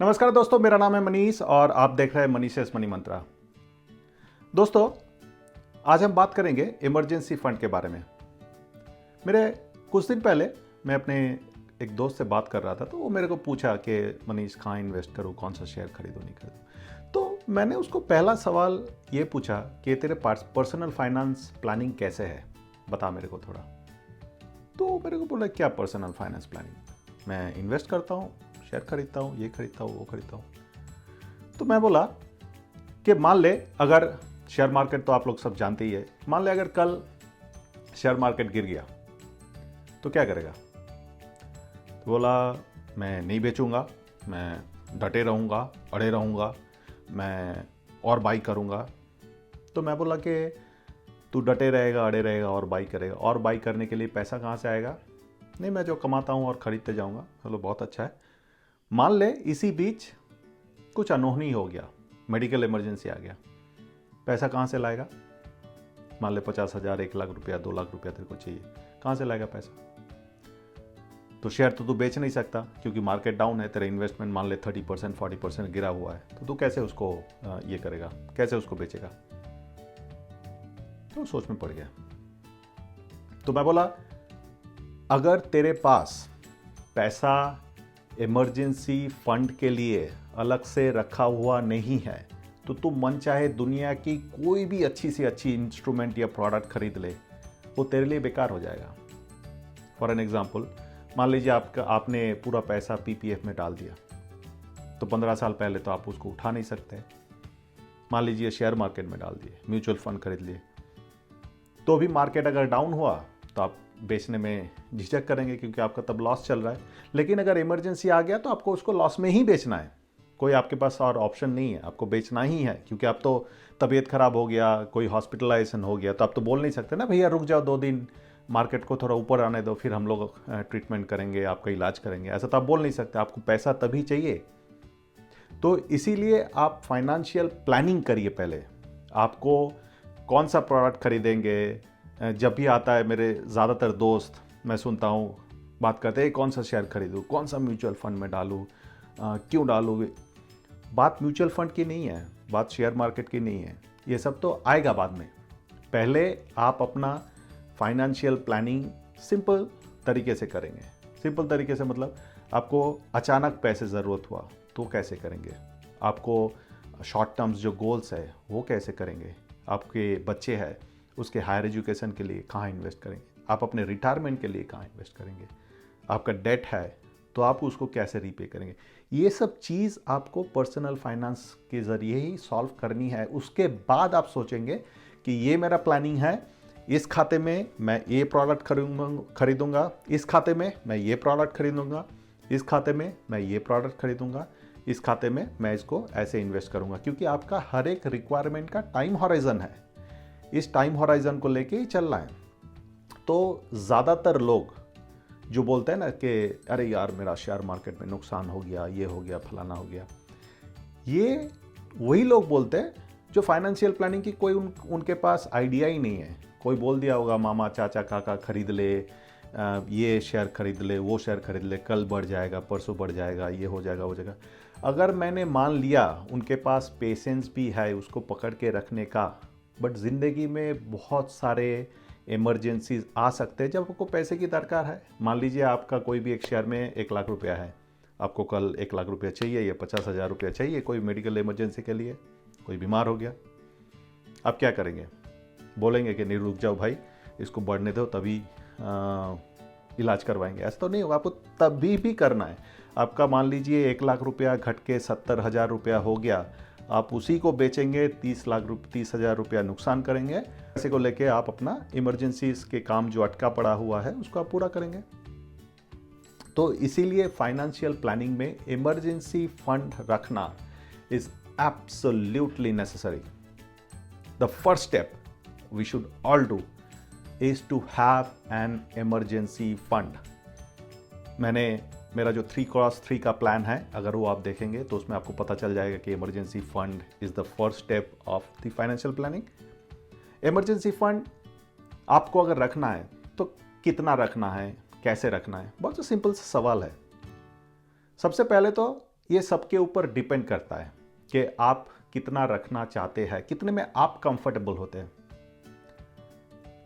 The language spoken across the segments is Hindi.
नमस्कार दोस्तों, मेरा नाम है मनीष और आप देख रहे हैं मनीषस मनी मंत्रा। दोस्तों, आज हम बात करेंगे इमरजेंसी फंड के बारे में। मेरे कुछ दिन पहले मैं अपने एक दोस्त से बात कर रहा था, तो वो मेरे को पूछा कि मनीष कहाँ इन्वेस्ट करूँ, कौन सा शेयर खरीदूँ नहीं खरीदूँ। तो मैंने उसको पहला सवाल ये पूछा कि तेरे पर्सनल फाइनेंस प्लानिंग कैसे है, बता मेरे को थोड़ा। तो मेरे को बोला क्या पर्सनल फाइनेंस प्लानिंग, मैं इन्वेस्ट करता हूँ, शेयर खरीदता हूँ, ये खरीदता हूँ, वो खरीदता हूँ। तो मैं बोला कि मान ले, अगर शेयर मार्केट तो आप लोग सब जानते ही है, मान ले अगर कल शेयर मार्केट गिर गया तो क्या करेगा। तो बोला मैं नहीं बेचूंगा, मैं डटे रहूँगा, अड़े रहूँगा, मैं और बाई करूँगा। तो मैं बोला कि तू डटे रहेगा, अड़े रहेगा और बाई करेगा, और बाई करने के लिए पैसा कहाँ से आएगा। नहीं, मैं जो कमाता हूँ और ख़रीदते जाऊँगा। चलो बहुत अच्छा है। मान ले इसी बीच कुछ अनहोनी हो गया, मेडिकल इमरजेंसी आ गया, पैसा कहाँ से लाएगा। मान ले 50,000, 1 लाख रुपया, 2 लाख रुपया तेरे को चाहिए, कहाँ से लाएगा पैसा। तो शेयर तो तू बेच नहीं सकता क्योंकि मार्केट डाउन है, तेरा इन्वेस्टमेंट मान ले 30%, 40% गिरा हुआ है, तो तू कैसे उसको ये करेगा, कैसे उसको बेचेगा। तो सोच में पड़ गया। तो मैं बोला अगर तेरे पास पैसा इमरजेंसी फंड के लिए अलग से रखा हुआ नहीं है, तो तू मन चाहे दुनिया की कोई भी अच्छी से अच्छी इंस्ट्रूमेंट या प्रोडक्ट खरीद ले, वो तेरे लिए बेकार हो जाएगा। फॉर एन एग्जाम्पल, मान लीजिए आपने पूरा पैसा पीपीएफ में डाल दिया, तो 15 साल पहले तो आप उसको उठा नहीं सकते। मान लीजिए शेयर मार्केट में डाल दिए, म्यूचुअल फंड खरीद लिए, तो भी मार्केट अगर डाउन हुआ तो आप बेचने में झिझक करेंगे क्योंकि आपका तब लॉस चल रहा है। लेकिन अगर इमरजेंसी आ गया तो आपको उसको लॉस में ही बेचना है, कोई आपके पास और ऑप्शन नहीं है, आपको बेचना ही है। क्योंकि आप तो तबीयत खराब हो गया, कोई हॉस्पिटलाइजेशन हो गया, तो आप तो बोल नहीं सकते ना भैया रुक जाओ 2 दिन, मार्केट को थोड़ा ऊपर आने दो, फिर हम लोग ट्रीटमेंट करेंगे, आपका इलाज करेंगे। ऐसा तो आप बोल नहीं सकते, आपको पैसा तभी चाहिए। तो इसीलिए आप फाइनेंशियल प्लानिंग करिए पहले, आपको कौन सा प्रोडक्ट खरीदेंगे। जब भी आता है, मेरे ज़्यादातर दोस्त मैं सुनता हूँ बात करते हैं कौन सा शेयर खरीदूँ, कौन सा म्यूचुअल फंड में डालूँ, क्यों डालूँ। बात म्यूचुअल फंड की नहीं है, बात शेयर मार्केट की नहीं है, ये सब तो आएगा बाद में। पहले आप अपना फाइनेंशियल प्लानिंग सिंपल तरीके से करेंगे। सिंपल तरीके से मतलब आपको अचानक पैसे ज़रूरत हुआ तो कैसे करेंगे, आपको शॉर्ट टर्म्स जो गोल्स है वो कैसे करेंगे, आपके बच्चे हैं उसके हायर एजुकेशन के लिए कहाँ इन्वेस्ट करेंगे, आप अपने रिटायरमेंट के लिए कहाँ इन्वेस्ट करेंगे, आपका डेट है तो आप उसको कैसे रीपे करेंगे। ये सब चीज़ आपको पर्सनल फाइनेंस के ज़रिए ही सॉल्व करनी है। उसके बाद आप सोचेंगे कि ये मेरा प्लानिंग है, इस खाते में मैं ये प्रोडक्ट खरीदूंगा, इस खाते में मैं ये प्रोडक्ट खरीदूंगा, इस खाते में मैं ये प्रोडक्ट खरीदूंगा, इस खाते में मैं इसको ऐसे इन्वेस्ट करूंगा। क्योंकि आपका हर एक रिक्वायरमेंट का टाइम हॉराइजन है, इस टाइम हॉराइजन को लेके ही चलना है। तो ज़्यादातर लोग जो बोलते हैं ना कि अरे यार मेरा शेयर मार्केट में नुकसान हो गया, ये हो गया, फलाना हो गया, ये वही लोग बोलते हैं जो फाइनेंशियल प्लानिंग की कोई उनके पास आइडिया ही नहीं है। कोई बोल दिया होगा मामा चाचा काका खरीद ले, ये शेयर खरीद ले, वो शेयर खरीद ले, कल बढ़ जाएगा, परसों बढ़ जाएगा, ये हो जाएगा, वो जाएगा। अगर मैंने मान लिया उनके पास पेशेंस भी है उसको पकड़ के रखने का, बट ज़िंदगी में बहुत सारे इमरजेंसीज आ सकते हैं जब आपको पैसे की दरकार है। मान लीजिए आपका कोई भी एक शेयर में 1 लाख रुपया है, आपको कल 1 लाख रुपया चाहिए या 50,000 रुपया चाहिए कोई मेडिकल इमरजेंसी के लिए, कोई बीमार हो गया, आप क्या करेंगे। बोलेंगे कि नहीं रुक जाओ भाई, इसको बढ़ने दो तभी इलाज करवाएंगे। ऐसा तो नहीं होगा, आपको तभी भी करना है। आपका मान लीजिए 1 लाख रुपया घट के 70,000 रुपया हो गया, आप उसी को बेचेंगे, 30,000 रुपया नुकसान करेंगे। पैसे को लेके आप अपना इमरजेंसी के काम जो अटका पड़ा हुआ है उसको आप पूरा करेंगे। तो इसीलिए फाइनेंशियल प्लानिंग में इमरजेंसी फंड रखना is absolutely necessary. The first step we should all do is to have an emergency fund. मेरा जो 3x3 का प्लान है, अगर वो आप देखेंगे तो उसमें आपको पता चल जाएगा कि emergency fund is the first step of the financial planning. Emergency fund आपको अगर रखना है तो कितना रखना है, कैसे रखना है, बहुत सा सिंपल सा सवाल है। सबसे पहले तो ये सबके ऊपर डिपेंड करता है कि आप कितना रखना चाहते हैं, कितने में आप कंफर्टेबल होते हैं।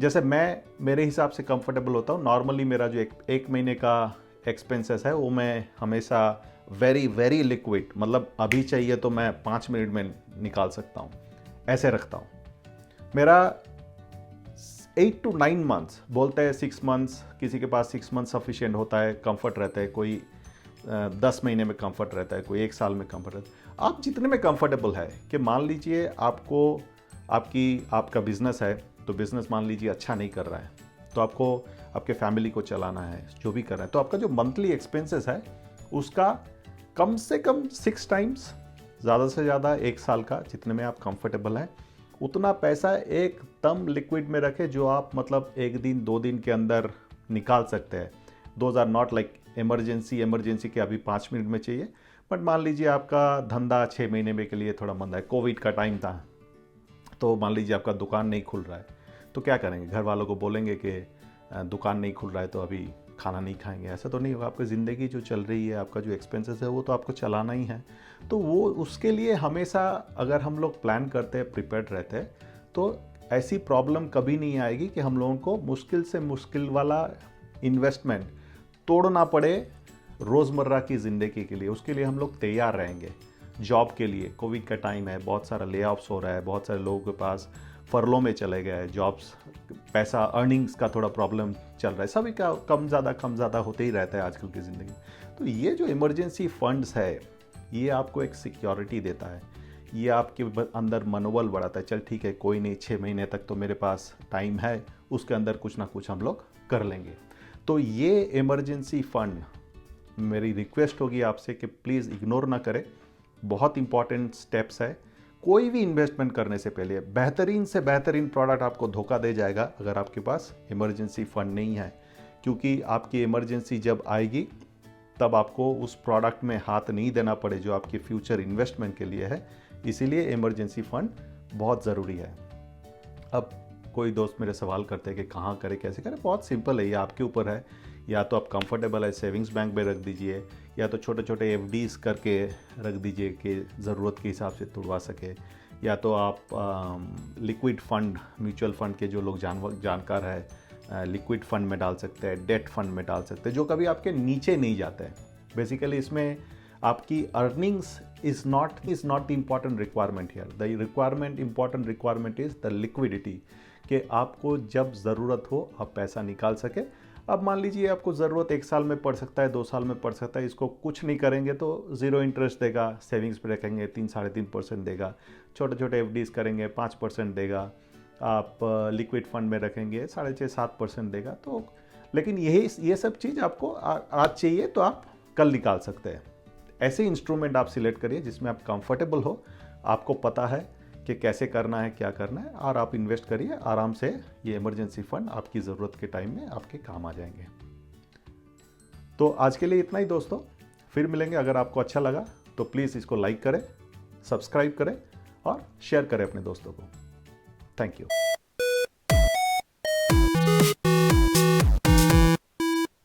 जैसे मैं मेरे हिसाब से कंफर्टेबल होता हूँ, नॉर्मली मेरा जो एक महीने का एक्सपेंसेस है वो मैं हमेशा वेरी वेरी लिक्विड, मतलब अभी चाहिए तो मैं 5 मिनट में निकाल सकता हूँ, ऐसे रखता हूँ। मेरा 8 to 9 मंथ्स, बोलते हैं 6 मंथ्स, किसी के पास 6 मंथ सफिशिएंट होता है, कंफर्ट रहता है, कोई 10 महीने में कंफर्ट रहता है, कोई 1 साल में कंफर्ट रहता है। आप जितने में कंफर्टेबल है कि मान लीजिए आपका बिजनेस है, तो बिजनेस मान लीजिए अच्छा नहीं कर रहा है, तो आपको आपके फैमिली को चलाना है, जो भी कर रहा है, तो आपका जो मंथली एक्सपेंसेस है उसका कम से कम 6 टाइम्स, ज़्यादा से ज़्यादा 1 साल का, जितने में आप कंफर्टेबल हैं उतना पैसा एकदम लिक्विड में रखें, जो आप मतलब 1 दिन 2 दिन के अंदर निकाल सकते हैं। Those are not like emergency के अभी 5 मिनट में चाहिए, बट मान लीजिए आपका धंधा 6 महीने में के लिए थोड़ा मंदा है, कोविड का टाइम था, तो मान लीजिए आपका दुकान नहीं खुल रहा है, तो क्या करेंगे? घर वालों को बोलेंगे कि दुकान नहीं खुल रहा है तो अभी खाना नहीं खाएंगे? ऐसा तो नहीं होगा। आपकी ज़िंदगी जो चल रही है, आपका जो एक्सपेंसेस है वो तो आपको चलाना ही है। तो वो उसके लिए हमेशा अगर हम लोग प्लान करते हैं, प्रिपेयर्ड रहते हैं, तो ऐसी प्रॉब्लम कभी नहीं आएगी कि हम लोगों को मुश्किल से मुश्किल वाला इन्वेस्टमेंट तोड़ना पड़े रोज़मर्रा की ज़िंदगी के लिए। उसके लिए हम लोग तैयार रहेंगे। जॉब के लिए कोविड का टाइम है, बहुत सारा ले ऑफ्स हो रहा है, बहुत सारे लोगों के पास फरलो में चले गए हैं, जॉब्स, पैसा अर्निंग्स का थोड़ा प्रॉब्लम चल रहा है, सभी का कम ज़्यादा होते ही रहता है आजकल की ज़िंदगी। तो ये जो इमरजेंसी फंड्स है, ये आपको एक सिक्योरिटी देता है, ये आपके अंदर मनोबल बढ़ाता है। चल ठीक है, कोई नहीं, 6 महीने तक तो मेरे पास टाइम है, उसके अंदर कुछ ना कुछ हम लोग कर लेंगे। तो ये इमरजेंसी फंड, मेरी रिक्वेस्ट होगी आपसे कि प्लीज़ इग्नोर ना करें, बहुत इंपॉर्टेंट स्टेप्स है। कोई भी इन्वेस्टमेंट करने से पहले बेहतरीन से बेहतरीन प्रोडक्ट आपको धोखा दे जाएगा अगर आपके पास इमरजेंसी फंड नहीं है, क्योंकि आपकी इमरजेंसी जब आएगी तब आपको उस प्रोडक्ट में हाथ नहीं देना पड़े जो आपके फ्यूचर इन्वेस्टमेंट के लिए है। इसीलिए इमरजेंसी फंड बहुत ज़रूरी है। अब कोई दोस्त मेरे सवाल करते हैं कि कहाँ करें, कैसे करें? बहुत सिंपल है, ये आपके ऊपर है। या तो आप कंफर्टेबल है सेविंग्स बैंक में रख दीजिए, या तो छोटे छोटे एफडीज करके रख दीजिए कि ज़रूरत के हिसाब से तुड़वा सके, या तो आप लिक्विड फंड, म्यूचुअल फंड के जो लोग जानकार है, लिक्विड फंड में डाल सकते हैं, डेट फंड में डाल सकते हैं, जो कभी आपके नीचे नहीं जाते हैं। बेसिकली इसमें आपकी earnings is not the important requirement here. The important requirement is the liquidity, कि आपको जब ज़रूरत हो आप पैसा निकाल सके। अब मान लीजिए आपको ज़रूरत 1 साल में पड़ सकता है, 2 साल में पड़ सकता है, इसको कुछ नहीं करेंगे तो 0 इंटरेस्ट देगा, सेविंग्स पे रखेंगे 3-3.5% देगा, छोटे छोटे एफडीज करेंगे 5% देगा, आप लिक्विड फंड में रखेंगे 6.5-7% देगा। तो लेकिन ये सब चीज़ आपको आज चाहिए तो आप कल निकाल सकते हैं। ऐसे इंस्ट्रूमेंट आप सिलेक्ट करिए जिसमें आप कंफर्टेबल हो, आपको पता है कि कैसे करना है, क्या करना है, और आप इन्वेस्ट करिए आराम से। ये इमरजेंसी फंड आपकी ज़रूरत के टाइम में आपके काम आ जाएंगे। तो आज के लिए इतना ही दोस्तों, फिर मिलेंगे। अगर आपको अच्छा लगा तो प्लीज़ इसको लाइक करें, सब्सक्राइब करें और शेयर करें अपने दोस्तों को। Thank you.